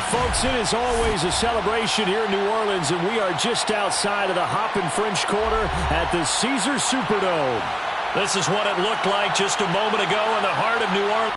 Folks, it is always a celebration here in New Orleans, and we are just outside of the Hoppin' French Quarter at the Caesars Superdome. This is what it looked like just a moment ago in the heart of New Orleans.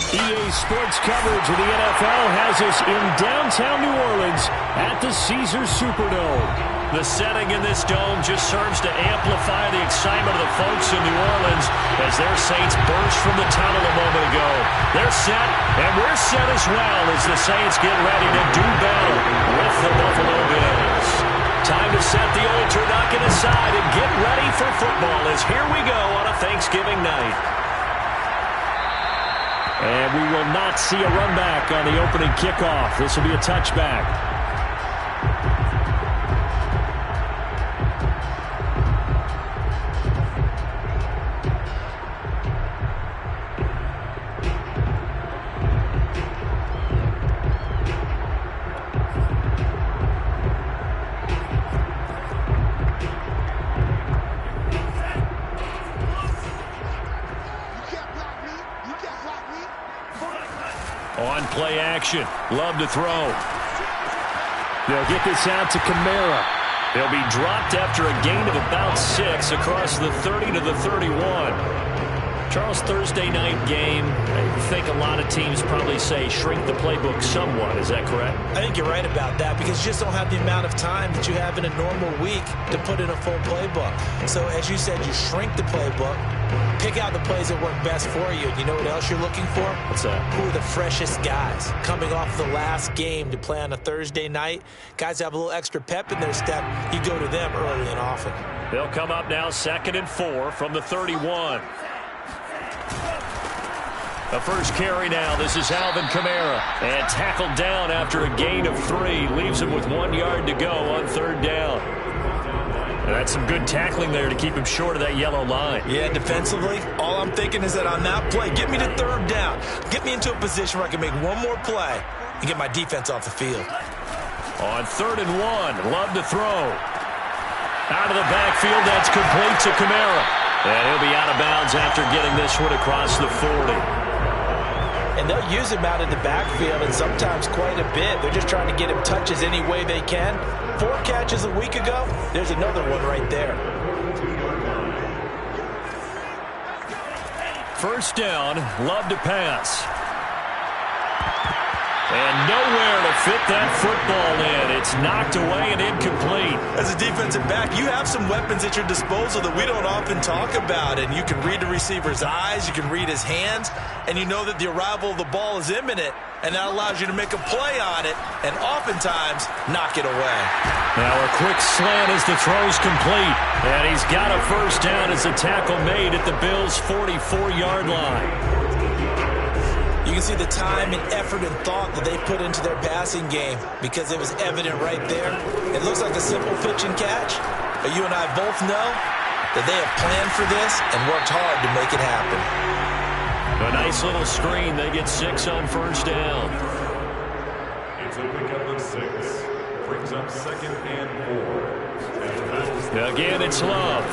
EA Sports coverage of the NFL has us in downtown New Orleans at the Caesars Superdome. The setting in this dome just serves to amplify the excitement of the folks in New Orleans as their Saints burst from the tunnel a moment ago. They're set, and we're set as well as the Saints get ready to do battle with the Buffalo Bills. Time to set the old turducken aside and get ready for football as here we go on a Thanksgiving night. And we will not see a run back on the opening kickoff. This will be a touchback. On play action. Love to throw. They'll get this out to Kamara. They'll be dropped after a gain of about 6 across the 30 to the 31. Charles, Thursday night game, I think a lot of teams probably say shrink the playbook somewhat. Is that correct? I think you're right about that because you just don't have the amount of time that you have in a normal week to put in a full playbook. So as you said, you shrink the playbook, pick out the plays that work best for you. You know what else you're looking for? What's that? Who are the freshest guys coming off the last game to play on a Thursday night? Guys have a little extra pep in their step. You go to them early and often. They'll come up now 2nd and 4 from the 31. The first carry now. This is Alvin Kamara. And tackled down after a gain of 3. Leaves him with 1 yard to go on 3rd down. And that's some good tackling there to keep him short of that yellow line. Yeah, defensively, all I'm thinking is that on that play, get me to 3rd down. Get me into a position where I can make one more play and get my defense off the field. On 3rd and 1, Love to throw. Out of the backfield, that's complete to Kamara. And he'll be out of bounds after getting this one across the 40. And they'll use him out in the backfield, and sometimes quite a bit. They're just trying to get him touches any way they can. 4 catches a week ago. There's another one right there. First down, Love to pass. And nowhere to fit that football in. It's knocked away and incomplete. As a defensive back, you have some weapons at your disposal that we don't often talk about. And you can read the receiver's eyes, you can read his hands, and you know that the arrival of the ball is imminent. And that allows you to make a play on it and oftentimes knock it away. Now a quick slant as the throw's complete. And he's got a first down as the tackle made at the Bills' 44-yard line. You can see the time and effort and thought that they put into their passing game because it was evident right there. It looks like a simple pitch and catch, but you and I both know that they have planned for this and worked hard to make it happen. A nice little screen. They get 6 on first down. It's a pickup of 6. Brings up 2nd and 4. Again, it's Love.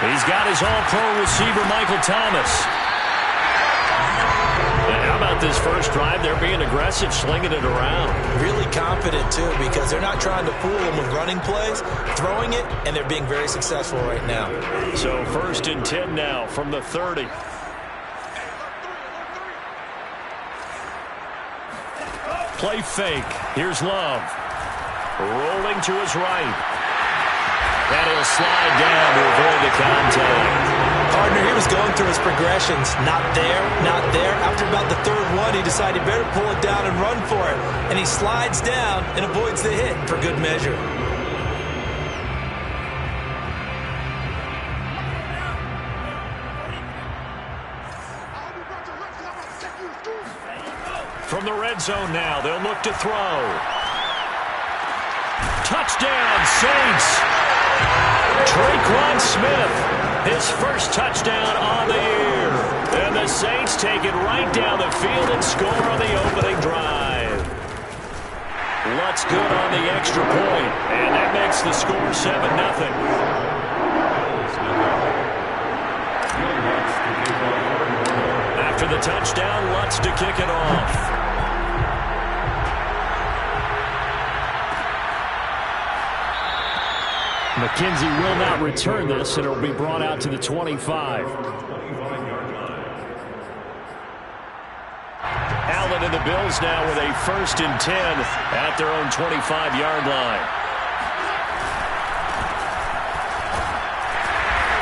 He's got his all-pro receiver, Michael Thomas. And how about this first drive? They're being aggressive, slinging it around. Really confident, too, because they're not trying to fool them with running plays, throwing it, and they're being very successful right now. So 1st and 10 now from the 30. Play fake. Here's Love. Rolling to his right. And he'll slide down to avoid the contact. Partner, he was going through his progressions. Not there, not there. After about the 3rd one, he decided he better pull it down and run for it. And he slides down and avoids the hit for good measure. From the red zone now, they'll look to throw. Touchdown, Saints! Tre'Quan Smith, his first touchdown on the year. And the Saints take it right down the field and score on the opening drive. Lutz good on the extra point, and that makes the score 7-0. After the touchdown, Lutz to kick it off. McKenzie will not return this, and it'll be brought out to the 25. Allen and the Bills now with a 1st and 10 at their own 25-yard line.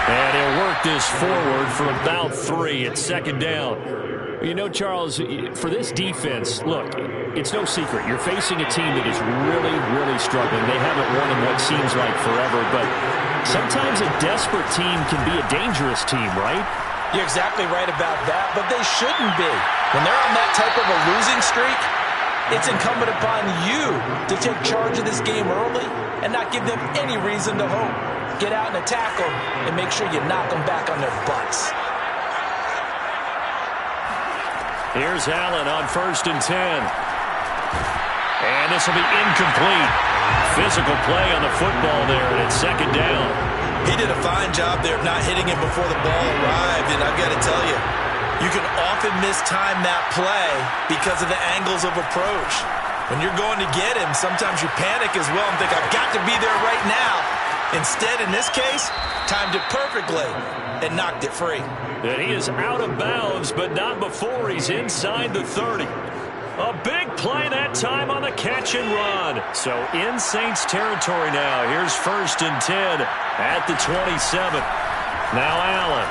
And he'll work this forward for about 3 at 2nd down. You know, Charles, for this defense, look, it's no secret. You're facing a team that is really, really struggling. They haven't won in what seems like forever, but sometimes a desperate team can be a dangerous team, right? You're exactly right about that, but they shouldn't be. When they're on that type of a losing streak, it's incumbent upon you to take charge of this game early and not give them any reason to hope. Get out and attack them and make sure you knock them back on their butts. Here's Allen on 1st and 10. And this will be incomplete. Physical play on the football there, and it's 2nd down. He did a fine job there of not hitting him before the ball arrived, and I've got to tell you, you can often mistime that play because of the angles of approach. When you're going to get him, sometimes you panic as well and think, I've got to be there right now. Instead, in this case, timed it perfectly and knocked it free. And he is out of bounds, but not before he's inside the 30. A big play that time on the catch and run. So in Saints territory now. Here's 1st and 10 at the 27. Now Allen.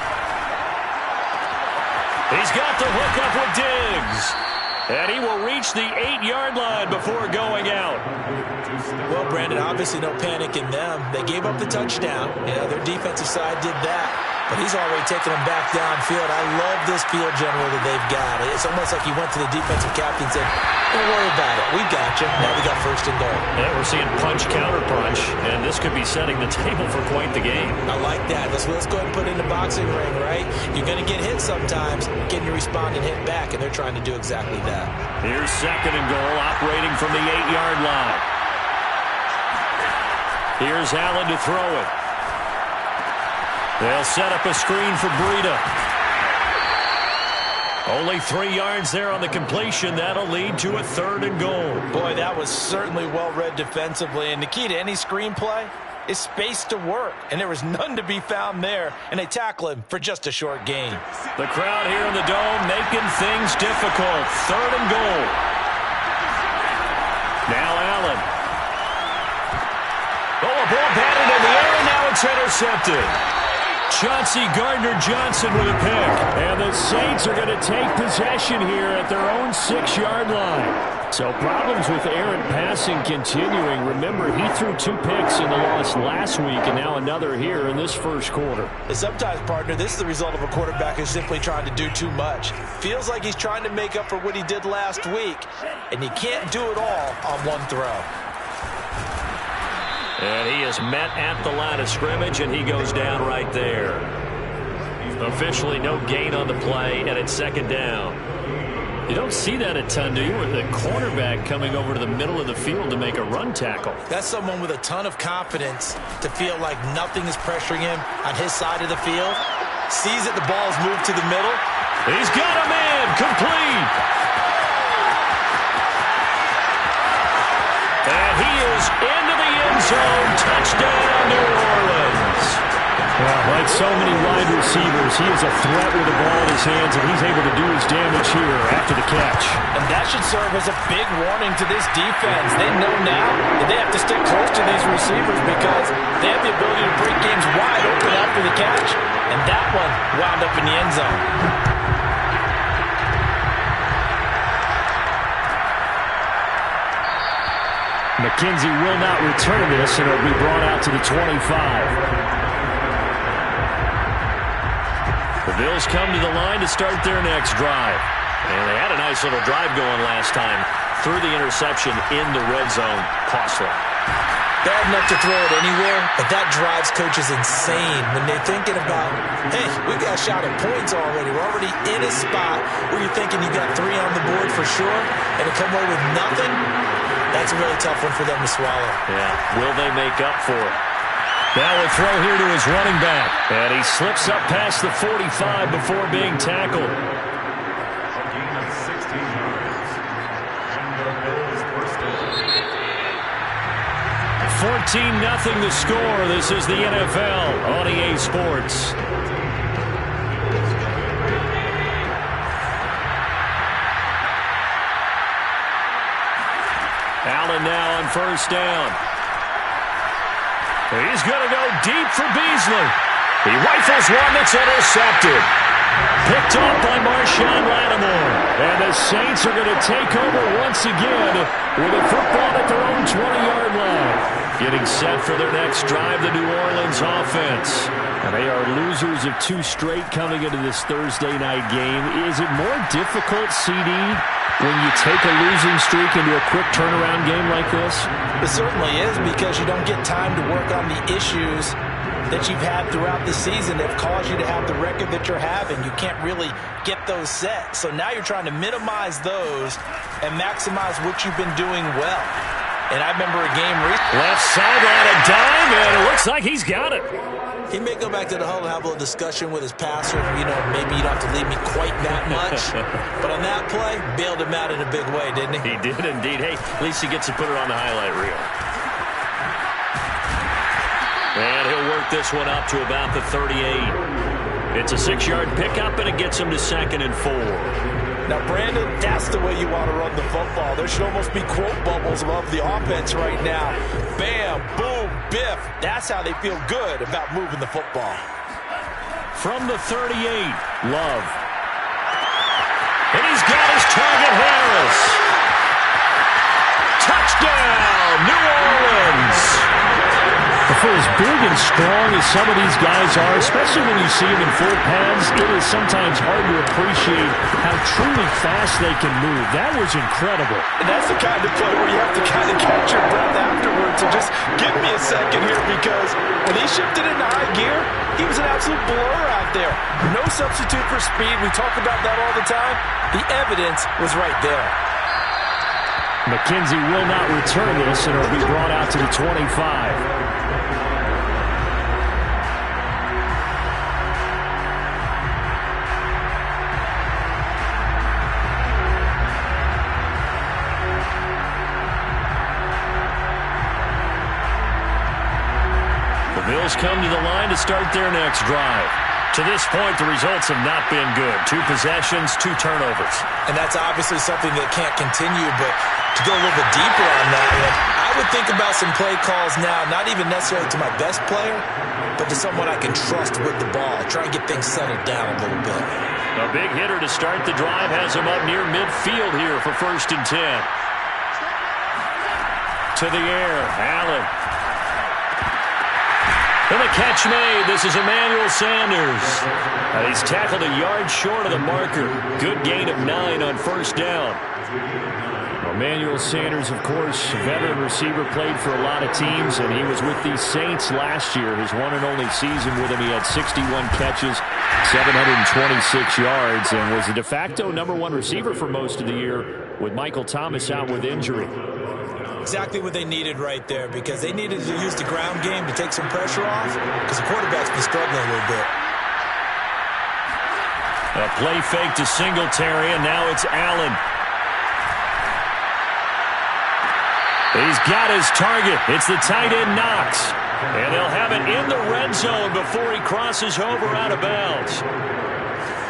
He's got the hook up with Diggs. And he will reach the 8-yard line before going out. Well, Brandon, obviously no panic in them. They gave up the touchdown. You know, their defensive side did that. But he's already taking them back downfield. I love this field general that they've got. It's almost like he went to the defensive captain and said, don't worry about it. We've got you. Now we got 1st and goal. Yeah, we're seeing punch, counter punch, and this could be setting the table for quite the game. I like that. Let's go ahead and put it in the boxing ring, right? You're going to get hit sometimes. Can you respond and hit back? And they're trying to do exactly that. Here's 2nd and goal, operating from the 8-yard line. Here's Allen to throw it. They'll set up a screen for Breida. Only 3 yards there on the completion. That'll lead to a 3rd and goal. Boy, that was certainly well read defensively. And the key to any screenplay is space to work. And there was none to be found there. And they tackle him for just a short gain. The crowd here in the Dome making things difficult. 3rd and goal. Now Allen. Oh, a ball batted in the air, and now it's intercepted. Chauncey Gardner-Johnson with a pick. And the Saints are going to take possession here at their own 6-yard line. So problems with errant passing continuing. Remember, he threw 2 picks in the loss last week and now another here in this first quarter. Sometimes, partner, this is the result of a quarterback who's simply trying to do too much. Feels like he's trying to make up for what he did last week, and you can't do it all on one throw. And he is met at the line of scrimmage, and he goes down right there. Officially no gain on the play, and it's 2nd down. You don't see that a ton, do you? With the cornerback coming over to the middle of the field to make a run tackle. That's someone with a ton of confidence to feel like nothing is pressuring him on his side of the field. Sees that the ball's moved to the middle. He's got a man complete. And he is into the end zone. Touchdown, New Orleans. Well, like so many wide receivers, he is a threat with the ball in his hands, and he's able to do his damage here after the catch. And that should serve as a big warning to this defense. They know now that they have to stick close to these receivers because they have the ability to break games wide open after the catch. And that one wound up in the end zone. McKenzie will not return this, and it'll be brought out to the 25. The Bills come to the line to start their next drive. And they had a nice little drive going last time. Threw the interception in the red zone. Costly. Bad enough to throw it anywhere, but that drives coaches insane when they're thinking about, hey, we got a shot at points already. We're already in a spot where you're thinking you got 3 on the board for sure, and to come away with nothing, that's a really tough one for them to swallow. Yeah, will they make up for it? Now a throw here to his running back. And he slips up past the 45 before being tackled. A gain of 16 yards. And the Bills first down. 14-0 the score. This is the NFL on EA Sports. Allen now on first down. He's going to go deep for Beasley. He rifles one that's intercepted. Picked off by Marshawn Lattimore. And the Saints are going to take over once again with a football at their own 20-yard line. Getting set for their next drive, the New Orleans offense. And they are losers of 2 straight coming into this Thursday night game. Is it more difficult, CD, when you take a losing streak into a quick turnaround game like this? It certainly is, because you don't get time to work on the issues that you've had throughout the season that have caused you to have the record that you're having. You can't really get those set. So now you're trying to minimize those and maximize what you've been doing well. And I remember a game recently. Left sideline, a dime, and it looks like he's got it. He may go back to the huddle and have a little discussion with his passer. Maybe you don't have to leave me quite that much. But on that play, bailed him out in a big way, didn't he? He did indeed. Hey, at least he gets to put it on the highlight reel. And he'll work this one up to about the 38. It's a 6-yard pickup, and it gets him to 2nd and 4. Now, Brandon, that's the way you want to run the football. There should almost be quote bubbles above the offense right now. Bam, boom, biff. That's how they feel good about moving the football. From the 38, Love. And he's got his target, Harris. Touchdown, New Orleans. For as big and strong as some of these guys are, especially when you see them in full pads, it is sometimes hard to appreciate how truly fast they can move. That was incredible. And that's the kind of play where you have to kind of catch your breath afterwards. So just give me a second here, because when he shifted into high gear, he was an absolute blur out there. No substitute for speed. We talk about that all the time. The evidence was right there. McKenzie will not return this, and it'll be brought out to the 25. Bills come to the line to start their next drive. To this point, the results have not been good. 2 possessions, 2 turnovers. And that's obviously something that can't continue, but to go a little bit deeper on that one, I would think about some play calls now, not even necessarily to my best player, but to someone I can trust with the ball. Try and get things settled down a little bit. A big hitter to start the drive has him up near midfield here for 1st and 10. To the air, Allen. And the catch made. This is Emmanuel Sanders. He's tackled a yard short of the marker. Good gain of 9 on 1st down. Emmanuel Sanders, of course, veteran receiver, played for a lot of teams, and he was with the Saints last year. His one and only season with him, he had 61 catches, 726 yards, and was the de facto #1 receiver for most of the year with Michael Thomas out with injury. Exactly what they needed right there, because they needed to use the ground game to take some pressure off, because the quarterback's been struggling a little bit. A play fake to Singletary, and now it's Allen. He's got his target. It's the tight end Knox. And they'll have it in the red zone before he crosses over out of bounds.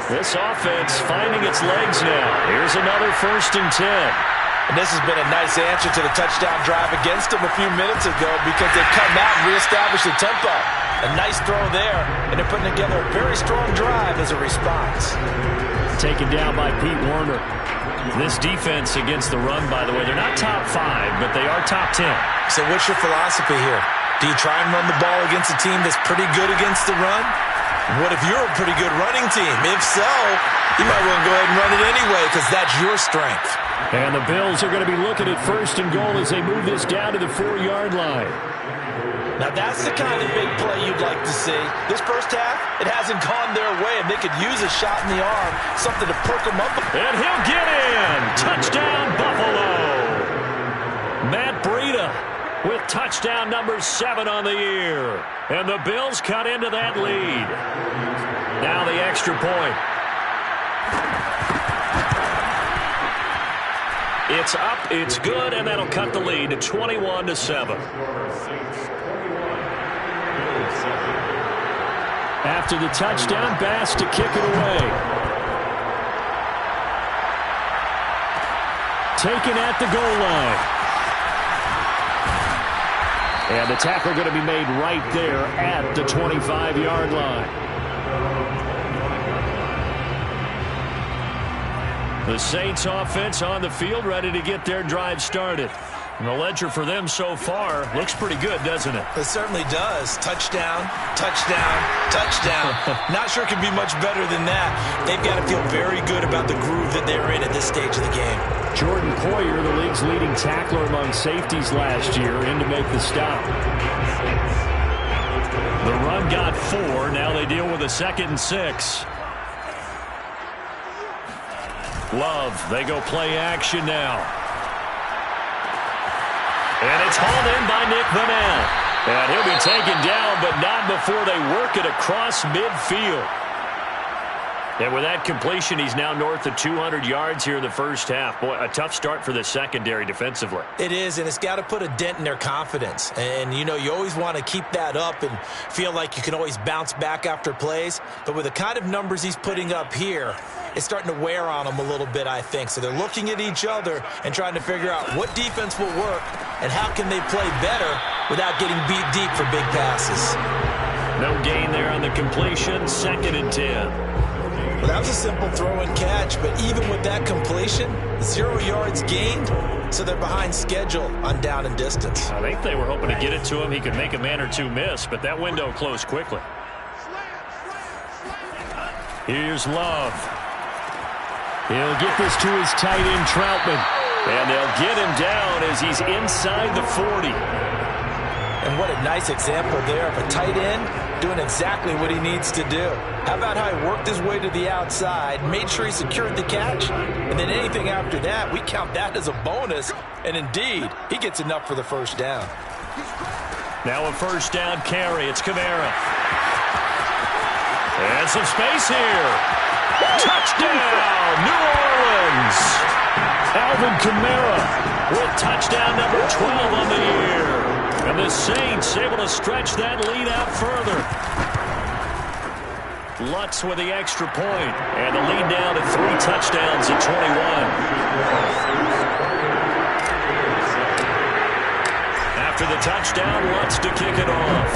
This offense finding its legs now. Here's another 1st and 10. And this has been a nice answer to the touchdown drive against them a few minutes ago, because they've come out and reestablished the tempo. A nice throw there, and they're putting together a very strong drive as a response. Taken down by Pete Werner. This defense against the run, by the way, they're not top 5, but they are top 10. So what's your philosophy here? Do you try and run the ball against a team that's pretty good against the run? What if you're a pretty good running team? If so, you might want to go ahead and run it anyway, because that's your strength. And the Bills are going to be looking at 1st and goal as they move this down to the 4-yard line. Now that's the kind of big play you'd like to see. This first half, it hasn't gone their way, and they could use a shot in the arm, something to perk them up. And he'll get in! Touchdown, Buffalo! Matt Breida with touchdown number 7 on the year. And the Bills cut into that lead. Now the extra point. It's up, it's good, and that'll cut the lead to 21-7. After the touchdown, Bass to kick it away. Taken at the goal line. And the tackle going to be made right there at the 25-yard line. The Saints offense on the field, ready to get their drive started. And the ledger for them so far looks pretty good, doesn't it? It certainly does. Touchdown, touchdown, touchdown. Not sure it can be much better than that. They've got to feel very good about the groove that they're in at this stage of the game. Jordan Poyer, the league's leading tackler among safeties last year, in to make the stop. The run got 4. Now they deal with a 2nd and 6. Love, they go play action now. And it's hauled in by Nick Vanell. And he'll be taken down, but not before they work it across midfield. And with that completion, he's now north of 200 yards here in the first half. Boy, a tough start for the secondary defensively. It is, and it's got to put a dent in their confidence. And, you know, you always want to keep that up and feel like you can always bounce back after plays. But with the kind of numbers he's putting up here, it's starting to wear on them a little bit, I think. So they're looking at each other and trying to figure out what defense will work and how can they play better without getting beat deep for big passes. No gain there on the completion, 2nd and 10. Well, that was a simple throw and catch, but even with that completion, 0 yards gained, so they're behind schedule on down and distance. I think they were hoping to get it to him. He could make a man or two miss, but that window closed quickly. Here's Love. He'll get this to his tight end, Troutman. And they'll get him down as he's inside the 40. And what a nice example there of a tight end doing exactly what he needs to do. How about how he worked his way to the outside, made sure he secured the catch, and then anything after that, we count that as a bonus. And indeed, he gets enough for the first down. Now a first down carry. It's Kamara. And some space here. Touchdown, New Orleans. Alvin Kamara with touchdown number 12 on the year. And And the Saints able to stretch that lead out further. Lutz with the extra point. And the lead down to 3 touchdowns at 21. After the touchdown, Lutz to kick it off.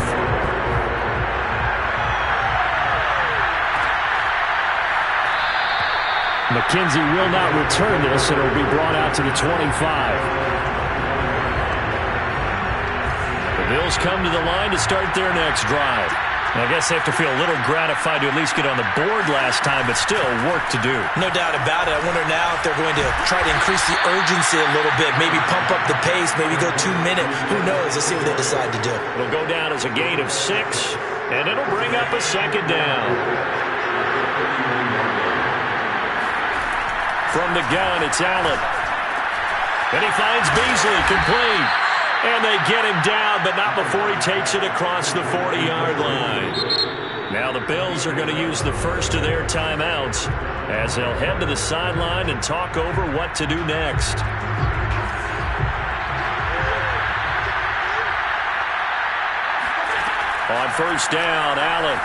McKenzie will not return this, and it will be brought out to the 25. The Bills come to the line to start their next drive. I guess they have to feel a little gratified to at least get on the board last time, but still work to do. No doubt about it. I wonder now if they're going to try to increase the urgency a little bit, maybe pump up the pace, maybe go 2 minutes. Who knows? Let's see what they decide to do. It'll go down as a gain of 6, and it'll bring up a second down. From the gun, it's Allen. And he finds Beasley complete. And they get him down, but not before he takes it across the 40-yard line. Now the Bills are going to use the first of their timeouts as they'll head to the sideline and talk over what to do next. On first down, Allen.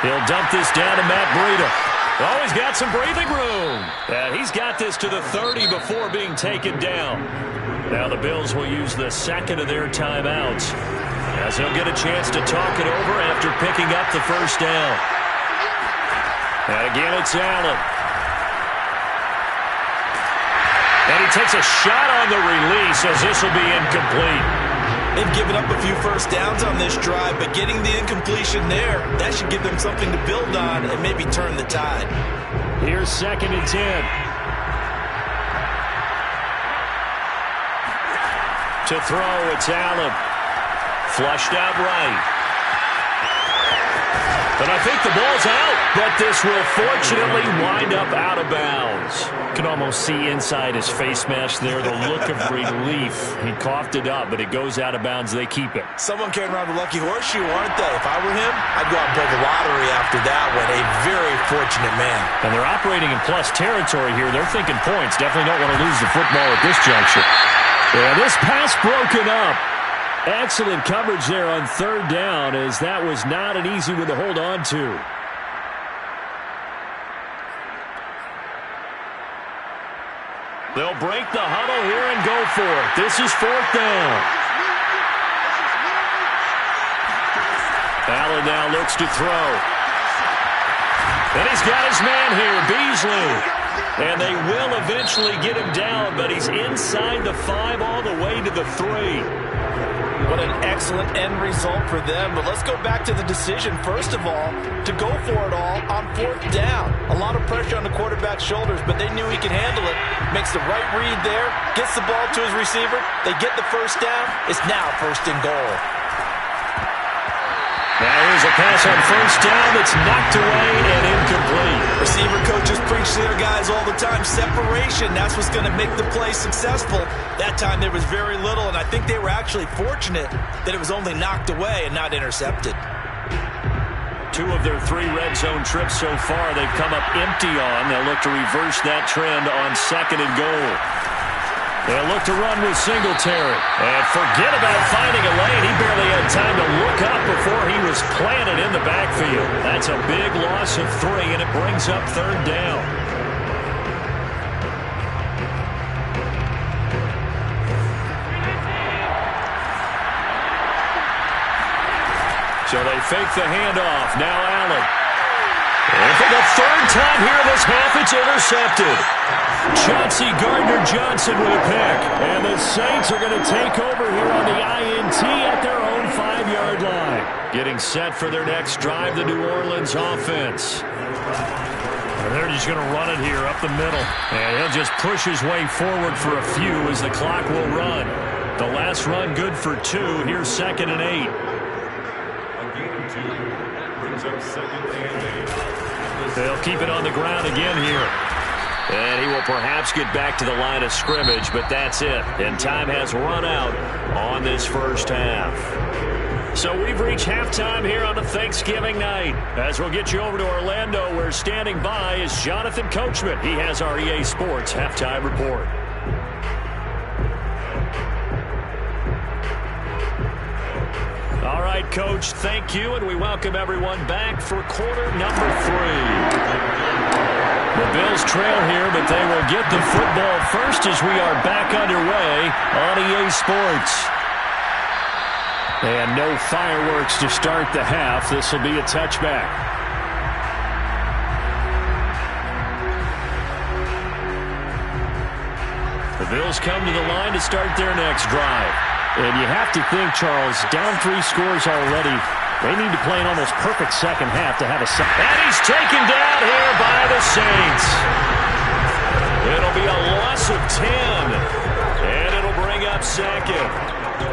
He'll dump this down to Matt Breida. Oh, he's got some breathing room. He's got this to the 30 before being taken down. Now the Bills will use the second of their timeouts as they'll get a chance to talk it over after picking up the first down. And again, it's Allen. And he takes a shot on the release as this will be incomplete. They've given up a few first downs on this drive, but getting the incompletion there, that should give them something to build on and maybe turn the tide. Here's 2nd and 10. To throw, it's Allen. Flushed out right. And I think the ball's out, but this will fortunately wind up out of bounds. You can almost see inside his face mask there, the look of relief. He coughed it up, but it goes out of bounds. They keep it. Someone carrying around the lucky horseshoe, aren't they? If I were him, I'd go out and play the lottery after that one. A very fortunate man. And they're operating in plus territory here. They're thinking points. Definitely don't want to lose the football at this juncture. Yeah, this pass broken up. Excellent coverage there on 3rd down, as that was not an easy one to hold on to. They'll break the huddle here and go for it. This is 4th down. Allen now looks to throw. And he's got his man here, Beasley. And they will eventually get him down, but he's inside the 5 all the way to the 3. What an excellent end result for them. But let's go back to the decision, first of all, to go for it all on 4th down. A lot of pressure on the quarterback's shoulders, but they knew he could handle it. Makes the right read there, gets the ball to his receiver. They get the first down. It's now 1st and goal. Now here's a pass on 1st down that's knocked away and incomplete. Receiver coaches preach to their guys all the time. Separation, that's what's going to make the play successful. That time there was very little, and I think they were actually fortunate that it was only knocked away and not intercepted. 2 of their 3 red zone trips so far they've come up empty on. They'll look to reverse that trend on 2nd and goal. They'll look to run with Singletary. And forget about finding a lane. He barely had time to look up before he was planted in the backfield. That's a big loss of 3, and it brings up 3rd down. So they fake the handoff. Now Allen. And for the 3rd time here this half, it's intercepted. Chauncey Gardner-Johnson with a pick. And the Saints are going to take over here on the INT at their own 5-yard line. Getting set for their next drive, the New Orleans offense. And they're just going to run it here up the middle. And he'll just push his way forward for a few as the clock will run. The last run good for 2. Here's 2nd and 8. A gain of 2 brings up 2nd and 8. They'll keep it on the ground again here. And he will perhaps get back to the line of scrimmage, but that's it. And time has run out on this first half. So we've reached halftime here on a Thanksgiving night. As we'll get you over to Orlando, where standing by is Jonathan Coachman. He has our EA Sports Halftime Report. right, Coach, thank you, and we welcome everyone back for quarter number 3. The Bills trail here, but they will get the football first as we are back underway on EA Sports. And no fireworks to start the half. This will be a touchback. The Bills come to the line to start their next drive. And you have to think, Charles, down 3 scores already. They need to play an almost perfect second half to have a second. And he's taken down here by the Saints. It'll be a loss of 10. And it'll bring up second.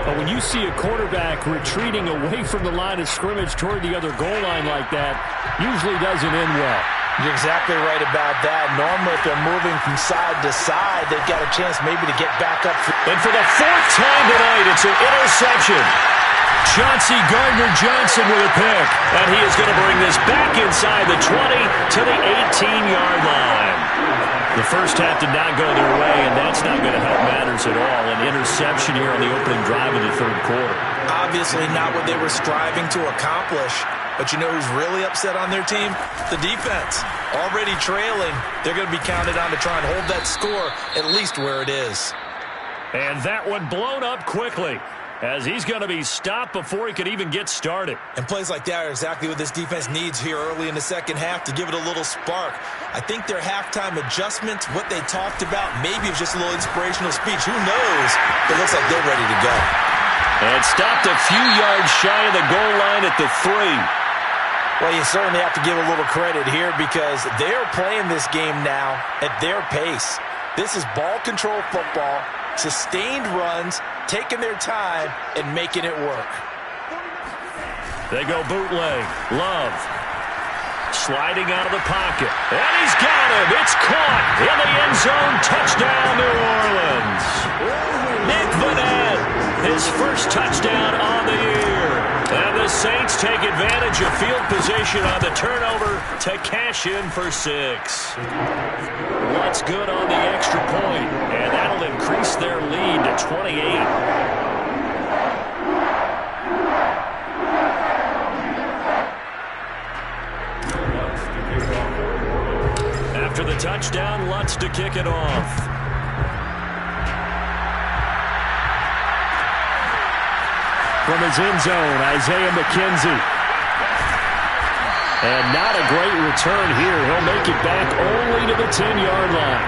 But when you see a quarterback retreating away from the line of scrimmage toward the other goal line like that, usually doesn't end well. You're exactly right about that. Normally, if they're moving from side to side, they've got a chance maybe to get back up. And for the 4th time tonight, it's an interception. Chauncey Gardner-Johnson with a pick. And he is going to bring this back inside the 20 to the 18-yard line. The first half did not go their way, and that's not going to help matters at all. An interception here on the opening drive of the 3rd quarter. Obviously not what they were striving to accomplish. But you know who's really upset on their team? The defense. Already trailing. They're going to be counted on to try and hold that score at least where it is. And that one blown up quickly as he's going to be stopped before he could even get started. And plays like that are exactly what this defense needs here early in the second half to give it a little spark. I think their halftime adjustments, what they talked about, maybe it was just a little inspirational speech. Who knows? It looks like they're ready to go. And stopped a few yards shy of the goal line at the 3. Well, you certainly have to give a little credit here because they're playing this game now at their pace. This is ball control football, sustained runs, taking their time, and making it work. They go bootleg. Love. Sliding out of the pocket. And he's got him. It's caught in the end zone. Touchdown, New Orleans. Nick Vannett, his first touchdown on the year. And the Saints take advantage of field position on the turnover to cash in for 6. What's good on the extra point? And that'll increase their lead to 28. After the touchdown, Lutz to kick it off. From his end zone, Isaiah McKenzie. And not a great return here. He'll make it back only to the 10-yard line.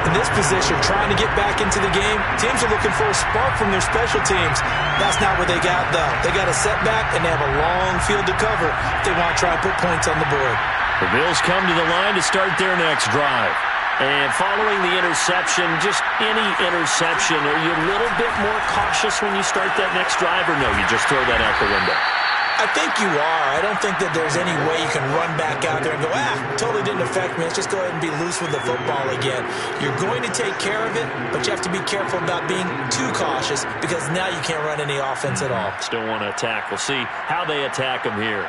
In this position, trying to get back into the game, teams are looking for a spark from their special teams. That's not what they got, though. They got a setback, and they have a long field to cover if they want to try and put points on the board. The Bills come to the line to start their next drive. And following the interception, just any interception, are you a little bit more cautious when you start that next drive, or no, you just throw that out the window? I think you are. I don't think that there's any way you can run back out there and go, totally didn't affect me. Let's just go ahead and be loose with the football again. You're going to take care of it, but you have to be careful about being too cautious because now you can't run any offense at all. Still want to attack. We'll see how they attack them here.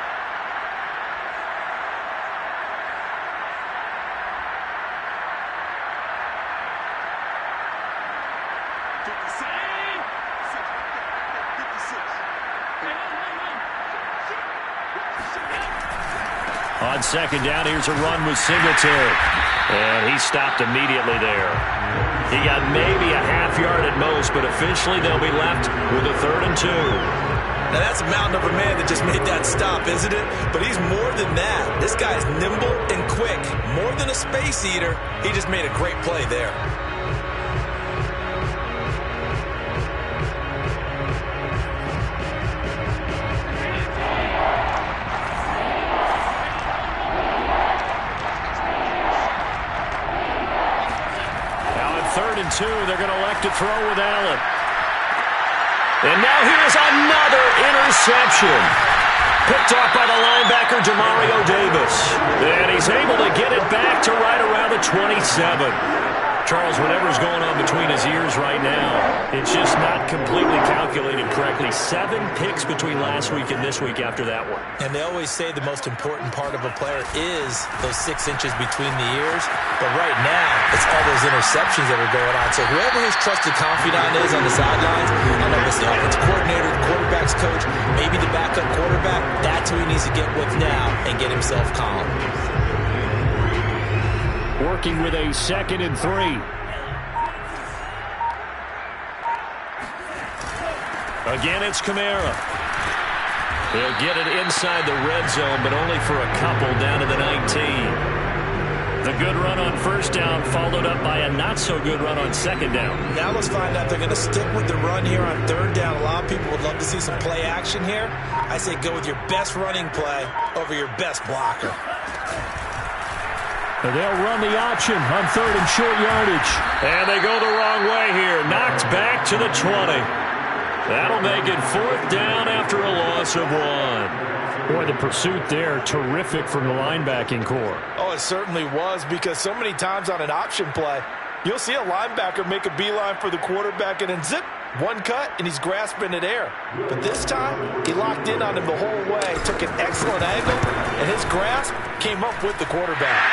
On second down, here's a run with Singletary. And he stopped immediately there. He got maybe a half yard at most, but officially they'll be left with a 3rd and 2. Now that's a mountain of a man that just made that stop, isn't it? But he's more than that. This guy's nimble and quick. More than a space eater, he just made a great play there. They're going to elect to throw with Allen. And now here's another interception. Picked off by the linebacker, Demario Davis. And he's able to get it back to right around the 27. Charles, whatever's going on between his ears right now, it's just not completely calculated correctly. 7 picks between last week and this week after that one. And they always say the most important part of a player is those 6 inches between the ears. But right now, it's all those interceptions that are going on. So whoever his trusted confidant is on the sidelines, I don't know if it's the offensive coordinator, the quarterback's coach, maybe the backup get with now and get himself calm. Working with a 2nd and 3. Again, it's Kamara. He'll get it inside the red zone, but only for a couple down to the 19. The good run on 1st down followed up by a not-so-good run on 2nd down. Now let's find out they're going to stick with the run here on 3rd down. A lot of people would love to see some play action here. I say go with your best running play over your best blocker. And they'll run the option on 3rd and short yardage. And they go the wrong way here. Knocked back to the 20. That'll make it 4th down after a loss of 1. Boy, the pursuit there, terrific from the linebacking core. Oh, it certainly was, because so many times on an option play, you'll see a linebacker make a beeline for the quarterback and then zip, one cut, and he's grasping at air. But this time, he locked in on him the whole way, took an excellent angle, and his grasp came up with the quarterback.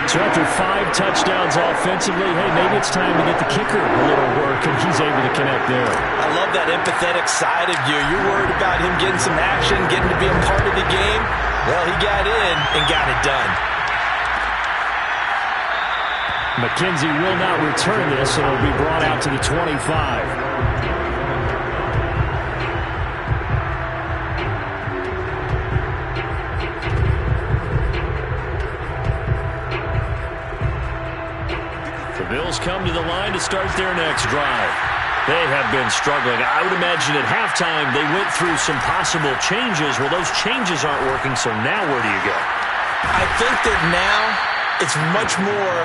So after 5 touchdowns offensively, hey, maybe it's time to get the kicker a little work, and he's able to connect there. I love that empathetic side of you. You're worried about him getting some action, getting to be a part of the game. Well, he got in and got it done. McKenzie will not return this, and it'll be brought out to the 25. Bills come to the line to start their next drive. They have been struggling. I would imagine at halftime they went through some possible changes. Well, those changes aren't working, so now where do you go? I think that now it's much more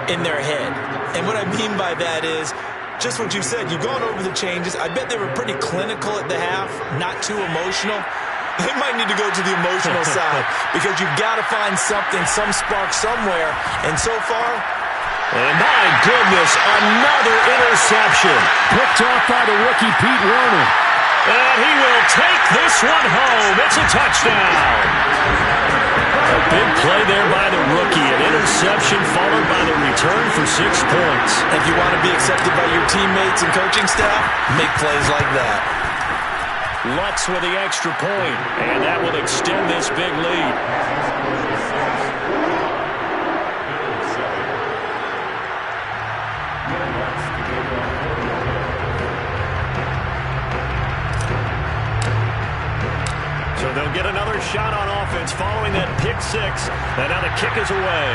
in their head. And what I mean by that is just what you said. You've gone over the changes. I bet they were pretty clinical at the half, not too emotional. They might need to go to the emotional side because you've got to find something, some spark somewhere. And so far, and my goodness, another interception. Picked off by the rookie Pete Werner. And he will take this one home. It's a touchdown. A big play there by the rookie. An interception followed by the return for 6 points. If you want to be accepted by your teammates and coaching staff, make plays like that. Lutz with the extra point, and that will extend this big lead. So they'll get another shot on offense following that pick 6, and now the kick is away.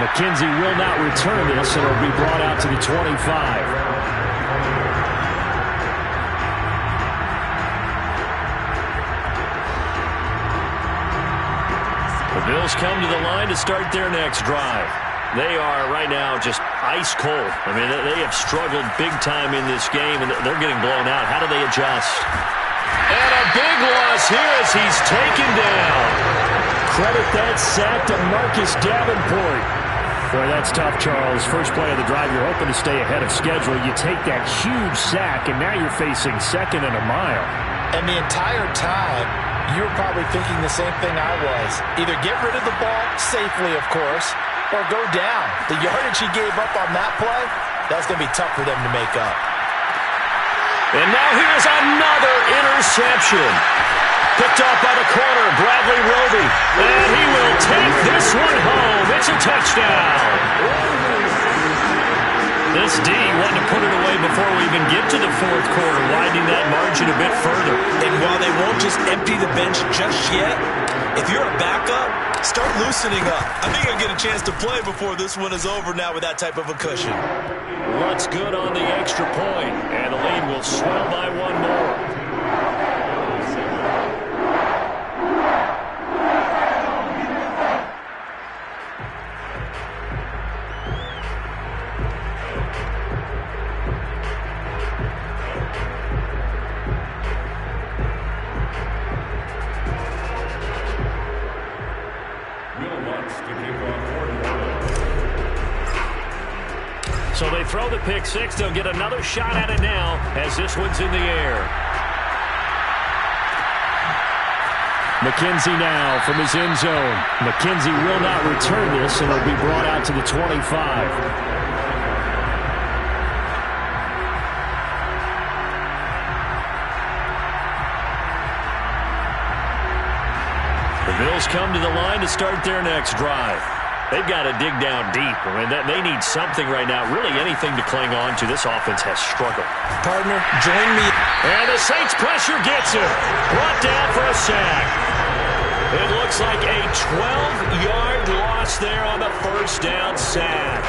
McKenzie will not return this, and it'll be brought out to the 25. The Bills come to the line to start their next drive. They are right now just ice cold. I mean, they have struggled big time in this game, and they're getting blown out. How do they adjust? And a big loss here as he's taken down. Credit that sack to Marcus Davenport. Boy, that's tough, Charles. First play of the drive, you're hoping to stay ahead of schedule. You take that huge sack, and now you're facing 2nd and a mile. And the entire time, you were probably thinking the same thing I was. Either get rid of the ball safely, of course, or go down. The yardage he gave up on that play, that's going to be tough for them to make up. And now here's another interception. Picked off by the corner, Bradley Roby. And he will take this one home. It's a touchdown. This D wanted to put it away before we even get to the 4th quarter, widening that margin a bit further. And while they won't just empty the bench just yet, if you're a backup, start loosening up. I think I'll get a chance to play before this one is over now with that type of a cushion. Lutz good on the extra point, and the lead will swell by 1 more. So they throw the pick 6. They'll get another shot at it now as this one's in the air. McKenzie now from his end zone. McKenzie will not return this, and it'll be brought out to the 25. come to the line to start their next drive. They've got to dig down deep. I mean, they need something right now, really anything to cling on to. This offense has struggled. Partner, join me. And the Saints pressure gets him. Brought down for a sack. It looks like a 12-yard loss there on the first down sack.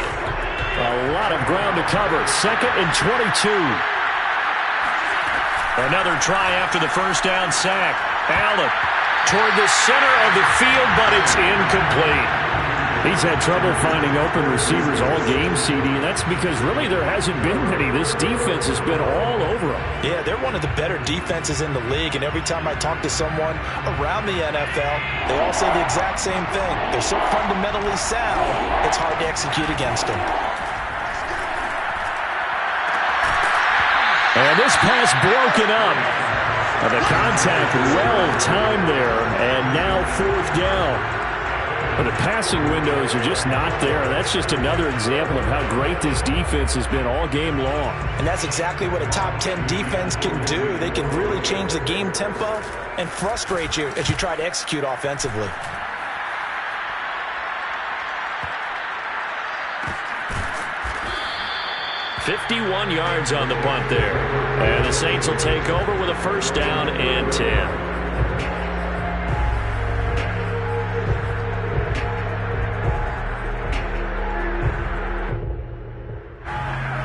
A lot of ground to cover. 2nd and 22. Another try after the first down sack. Allen toward the center of the field, but it's incomplete. He's had trouble finding open receivers all game, CD, and that's because really there hasn't been many. This defense has been all over them. Yeah, they're one of the better defenses in the league, and every time I talk to someone around the NFL, they all say the exact same thing. They're so fundamentally sound, it's hard to execute against them. And this pass broken up. The contact well-timed there, and now 4th down. But the passing windows are just not there. That's just another example of how great this defense has been all game long. And that's exactly what a top 10 defense can do. They can really change the game tempo and frustrate you as you try to execute offensively. "51 yards on the punt there. And the Saints will take over with a first down and 10.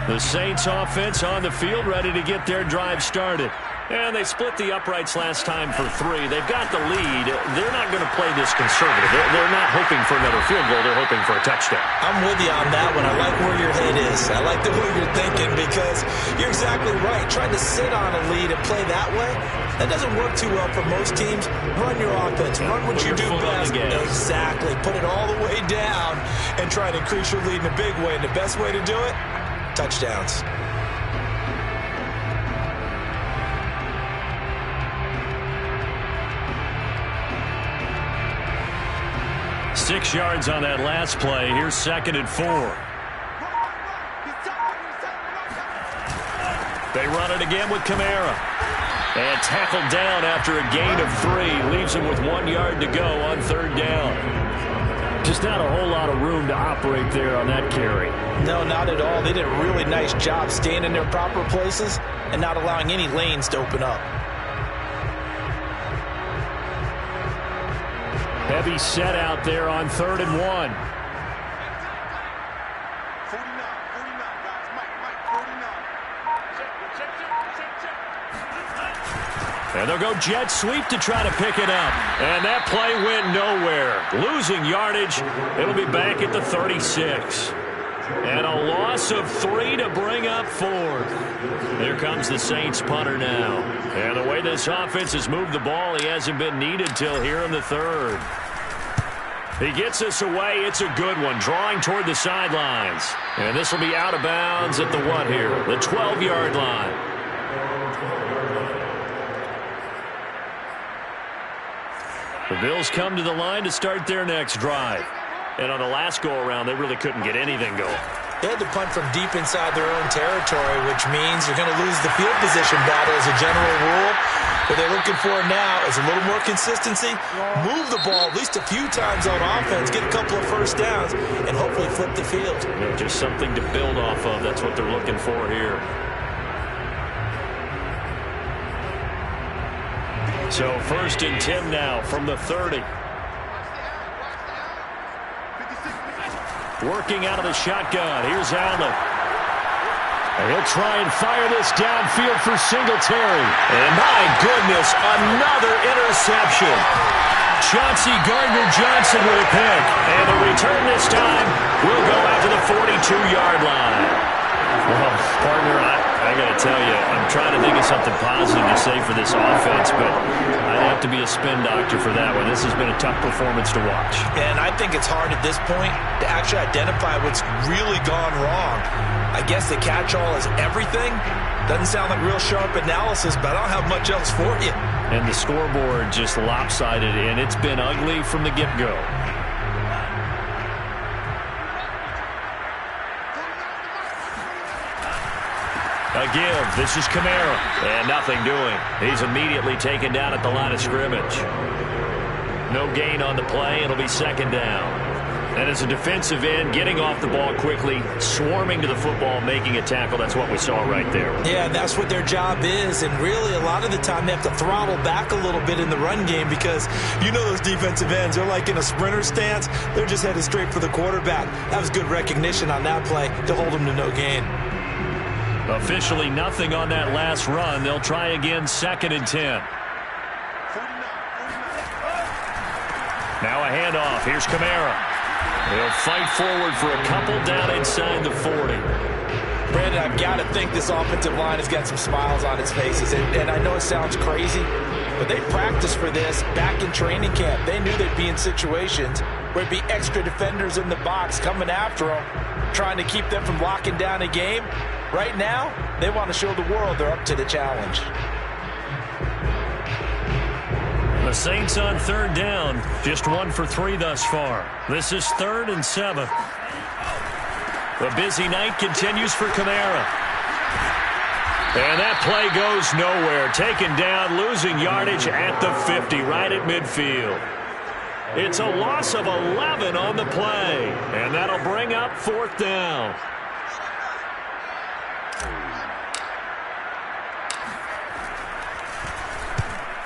The Saints offense on the field, ready to get their drive started. And they split the uprights last time for 3. They've got the lead. They're not going to play this conservative. They're not hoping for another field goal. They're hoping for a touchdown. I'm with you on that one. I like where your head is. I like the way you're thinking because you're exactly right. Trying to sit on a lead and play that way, that doesn't work too well for most teams. Run your offense. Run what you do best. Exactly. Put it all the way down and try to increase your lead in a big way. And the best way to do it, touchdowns. Six yards on that last play. Here's 2nd and 4. They run it again with Kamara. And tackled down after a gain of 3. Leaves him with 1 yard to go on 3rd down. Just not a whole lot of room to operate there on that carry. No, not at all. They did a really nice job staying in their proper places and not allowing any lanes to open up. Heavy set out there on 3rd and 1. And they'll go jet sweep to try to pick it up. And that play went nowhere. Losing yardage. It'll be back at the 36. And a loss of 3 to bring up 4th. Here comes the Saints punter now. And the way this offense has moved the ball, he hasn't been needed till here in the 3rd. He gets this away. It's a good one. Drawing toward the sidelines. And this will be out of bounds at the what here? The 12-yard line. The Bills come to the line to start their next drive. And on the last go-around, they really couldn't get anything going. They had to punt from deep inside their own territory, which means you're going to lose the field position battle as a general rule. What they're looking for now is a little more consistency, move the ball at least a few times on offense, get a couple of first downs, and hopefully flip the field. Yeah, just something to build off of. That's what they're looking for here. So 1st and 10 now from the 30. Working out of the shotgun. Here's Allen. And he'll try and fire this downfield for Singletary. And my goodness, another interception. Chauncey Gardner-Johnson with a pick. And the return this time will go out to the 42-yard line. Well, partner, I got to tell you, I'm trying to think of something positive to say for this offense, but I'd have to be a spin doctor for that one. This has been a tough performance to watch. And I think it's hard at this point to actually identify what's really gone wrong. I guess the catch-all is everything. Doesn't sound like real sharp analysis, but I don't have much else for you. And the scoreboard just lopsided, and it's been ugly from the get-go. A give. This is Kamara. And nothing doing. He's immediately taken down at the line of scrimmage. No gain on the play. It'll be second down. And as a defensive end, getting off the ball quickly, swarming to the football, making a tackle, that's what we saw right there. Yeah, that's what their job is. And really, a lot of the time, they have to throttle back a little bit in the run game because you know those defensive ends, they're like in a sprinter stance. They're just headed straight for the quarterback. That was good recognition on that play to hold them to no gain. Officially nothing on that last run. They'll try again, 2nd and 10. Now a handoff. Here's Kamara. They'll fight forward for a couple down inside the 40. Brandon, I've got to think this offensive line has got some smiles on its faces. And I know it sounds crazy, but they practiced for this back in training camp. They knew they'd be in situations where it'd be extra defenders in the box coming after them, trying to keep them from locking down a game. Right now, they want to show the world they're up to the challenge. The Saints on 3rd down, just 1 for 3 thus far. This is 3rd and 7. The busy night continues for Kamara. And that play goes nowhere. Taken down, losing yardage at the 50, right at midfield. It's a loss of 11 on the play, and that'll bring up 4th down.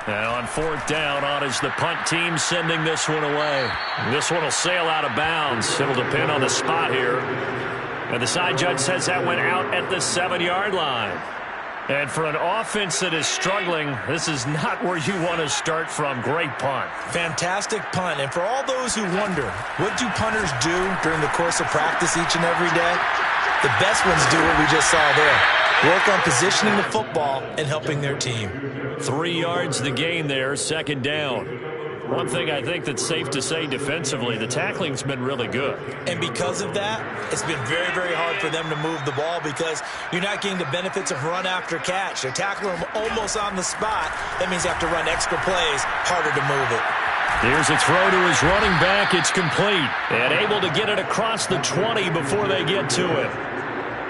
And on 4th down, on is the punt team sending this one away. This one will sail out of bounds. It'll depend on the spot here. And the side judge says that went out at the 7-yard line. And for an offense that is struggling, this is not where you want to start from. Great punt. Fantastic punt. And for all those who wonder, what do punters do during the course of practice each and every day? The best ones do what we just saw there. Work on positioning the football and helping their team. 3 yards the gain there, 2nd down. One thing I think that's safe to say defensively, the tackling's been really good. And because of that, it's been very, very hard for them to move the ball because you're not getting the benefits of run after catch. They're tackling them almost on the spot. That means you have to run extra plays, harder to move it. Here's a throw to his running back. It's complete. And able to get it across the 20 before they get to it.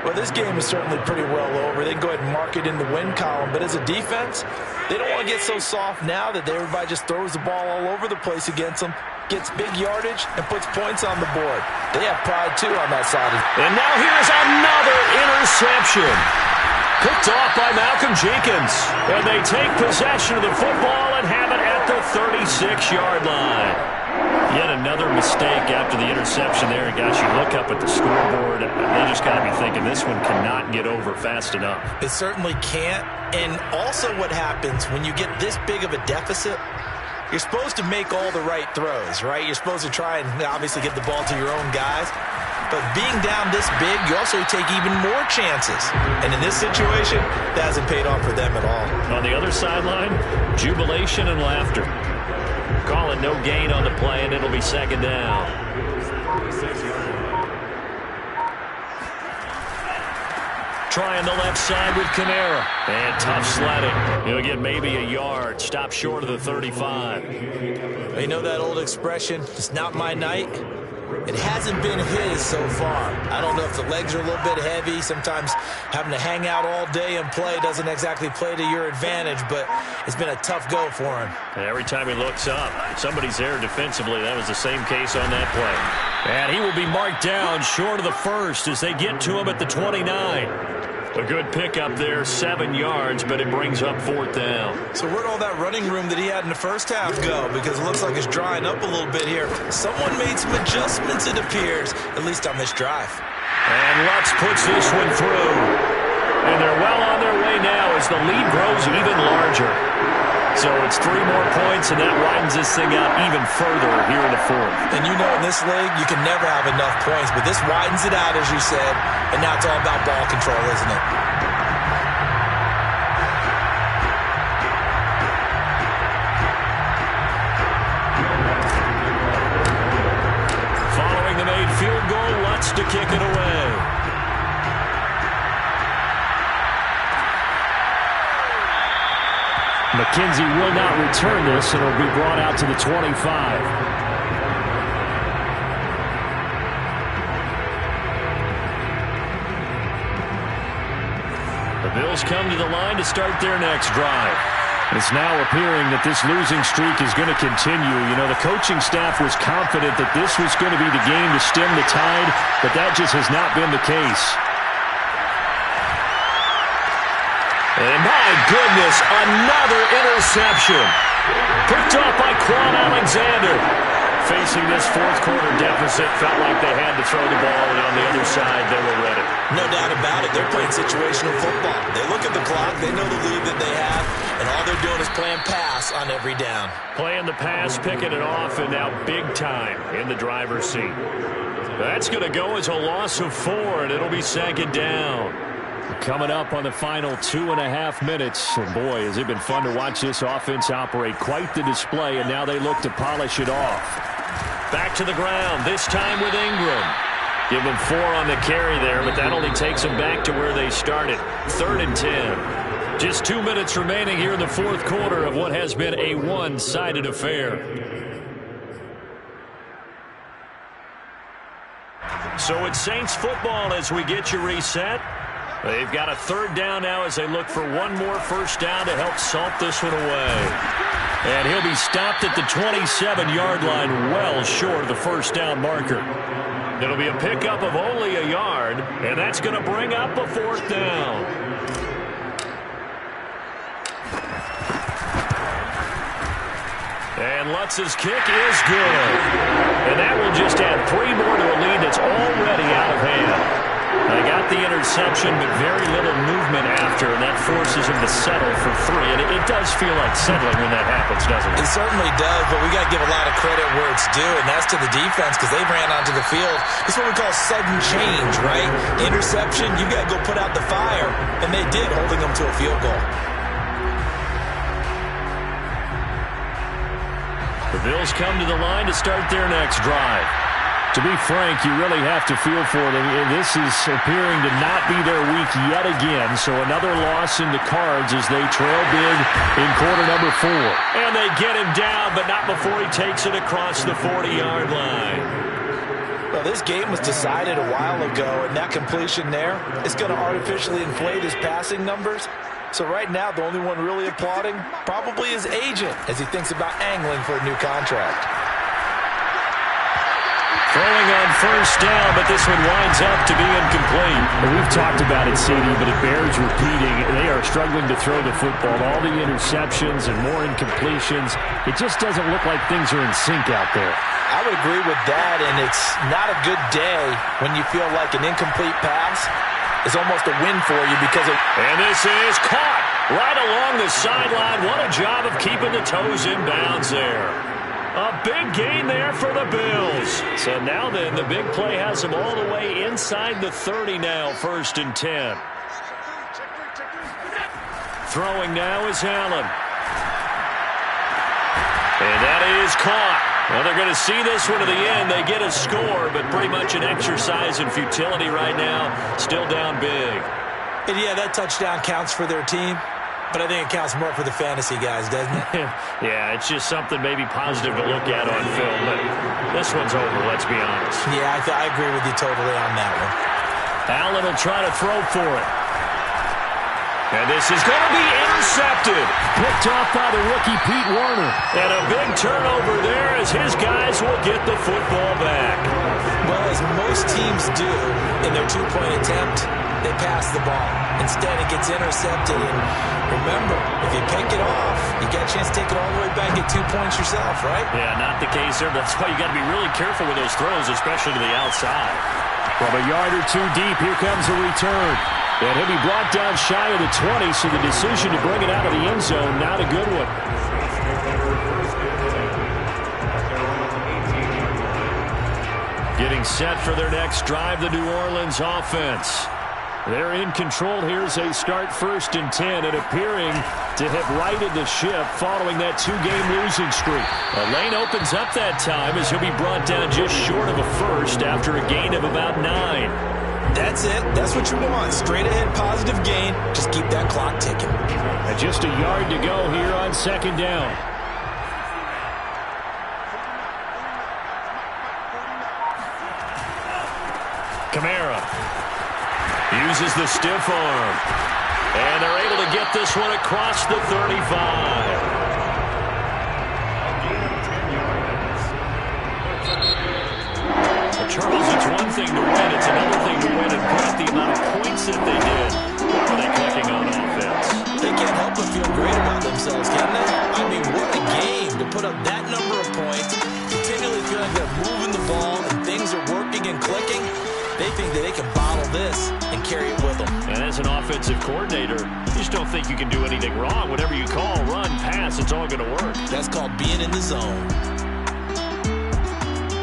Well, this game is certainly pretty well over. They can go ahead and mark it in the win column. But as a defense, they don't want to get so soft now that everybody just throws the ball all over the place against them, gets big yardage, and puts points on the board. They have pride, too, on that side. And now here's another interception. Picked off by Malcolm Jenkins. And they take possession of the football and have it at the 36-yard line. Yet another mistake after the interception there. And gosh, you look up at the scoreboard, they just got to be thinking this one cannot get over fast enough. It certainly can't. And also what happens when you get this big of a deficit, you're supposed to make all the right throws, right? You're supposed to try and obviously get the ball to your own guys. But being down this big, you also take even more chances. And in this situation, that hasn't paid off for them at all. On the other sideline, jubilation and laughter. Call it no gain on the play, and it'll be 2nd down. Trying the left side with Kamara. And tough sledding. He'll get maybe a yard. Stop short of the 35. You know that old expression, it's not my night? It hasn't been his so far. I don't know if the legs are a little bit heavy. Sometimes having to hang out all day and play doesn't exactly play to your advantage, but it's been a tough go for him. And every time he looks up, somebody's there defensively. That was the same case on that play. And he will be marked down short of the first as they get to him at the 29. A good pickup there, 7 yards, but it brings up 4th down. So where'd all that running room that he had in the first half go? Because it looks like it's drying up a little bit here. Someone made some adjustments, it appears, at least on this drive. And Lutz puts this one through. And they're well on their way now as the lead grows even larger. So it's 3 more points, and that widens this thing out even further here in the 4th. And you know in this league, you can never have enough points, but this widens it out, as you said, and now it's all about ball control, isn't it? Following the made field goal, Lutz to kick it away. McKenzie will not return this, and it'll be brought out to the 25. The Bills come to the line to start their next drive. It's now appearing that this losing streak is going to continue. You know, the coaching staff was confident that this was going to be the game to stem the tide, but that just has not been the case. And my goodness, another interception. Picked off by Quan Alexander. Facing this fourth quarter deficit, felt like they had to throw the ball, and on the other side, they were ready. No doubt about it. They're playing situational football. They look at the clock, they know the lead that they have, and all they're doing is playing pass on every down. Playing the pass, picking it off, and now big time in the driver's seat. That's going to go as a loss of 4, and it'll be second down. Coming up on the final 2.5 minutes. And boy, has it been fun to watch this offense operate. Quite the display, and now they look to polish it off. Back to the ground, this time with Ingram. Give them 4 on the carry there, but that only takes them back to where they started. 3rd and 10. Just 2 minutes remaining here in the fourth quarter of what has been a one-sided affair. So it's Saints football as we get you reset. They've got a 3rd down now as they look for one more first down to help salt this one away. And he'll be stopped at the 27-yard line, well short of the first down marker. It'll be a pickup of only a yard, and that's going to bring up a 4th down. And Lutz's kick is good. And that will just add 3 more to a lead that's already out of hand. They got the interception, but very little movement after, and that forces him to settle for 3. And it does feel like settling when that happens, doesn't it? It certainly does, but we got to give a lot of credit where it's due, and that's to the defense because they ran onto the field. It's what we call sudden change, right? Interception, you got to go put out the fire, and they did, holding them to a field goal. The Bills come to the line to start their next drive. To be frank, you really have to feel for them. This is appearing to not be their week yet again, so another loss in the cards as they trail big in quarter number 4. And they get him down, but not before he takes it across the 40-yard line. Well, this game was decided a while ago, and that completion there is going to artificially inflate his passing numbers. So right now, the only one really applauding probably his agent as he thinks about angling for a new contract. Throwing on first down, but this one winds up to be incomplete. We've talked about it, CD, but it bears repeating. They are struggling to throw the football. All the interceptions and more incompletions. It just doesn't look like things are in sync out there. I would agree with that, and it's not a good day when you feel like an incomplete pass is almost a win for you because of... And this is caught right along the sideline. What a job of keeping the toes in bounds there. A big gain there for the Bills. So now then, the big play has them all the way inside the 30 now, 1st and 10. Throwing now is Allen. And that is caught. Well, they're going to see this one to the end. They get a score, but pretty much an exercise in futility right now. Still down big. And yeah, that touchdown counts for their team. But I think it counts more for the fantasy guys, doesn't it? Yeah, it's just something maybe positive to look at on film. But this one's over, let's be honest. Yeah, I agree with you totally on that one. Allen will try to throw for it. And this is going to be intercepted. Picked off by the rookie Pete Werner. And a big turnover there as his guys will get the football back. Well, as most teams do in their 2-point attempt, they pass the ball. Instead, it gets intercepted. And remember, if you pick it off, you got a chance to take it all the way back and get 2 points yourself, right? Yeah, not the case there. That's why you got to be really careful with those throws, especially to the outside. From a yard or 2 deep, here comes a return. And he'll be brought down shy of the 20, so the decision to bring it out of the end zone, not a good one. Getting set for their next drive, the New Orleans offense. They're in control here as they start 1st and 10 and appearing to have righted the ship following that 2-game losing streak. A lane opens up that time as he'll be brought down just short of a first after a gain of about 9. That's it. That's what you want. Straight ahead positive gain. Just keep that clock ticking. And just a yard to go here on 2nd down. Kamara uses the stiff arm. And they're able to get get this one across the 35. Charles, it's one thing to win. It's another thing to win and put up the amount of points that they did. Where were they clicking on offense? They can't help but feel great about themselves, can they? I mean, what a game to put up that number of points, continually feel like they're moving the ball and things are working and clicking. They think that they can bottle this and carry it with them. And as an offensive coordinator, you just don't think you can do anything wrong. Whatever you call, run, pass, it's all going to work. That's called being in the zone.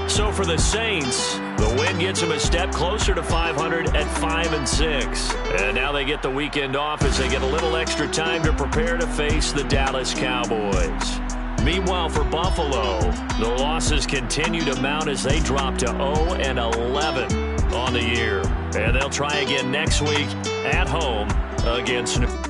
So for the Saints, the win gets them a step closer to 500 at 5-6. And now they get the weekend off as they get a little extra time to prepare to face the Dallas Cowboys. Meanwhile, for Buffalo, the losses continue to mount as they drop to 0-11 on the year. And they'll try again next week at home against New York.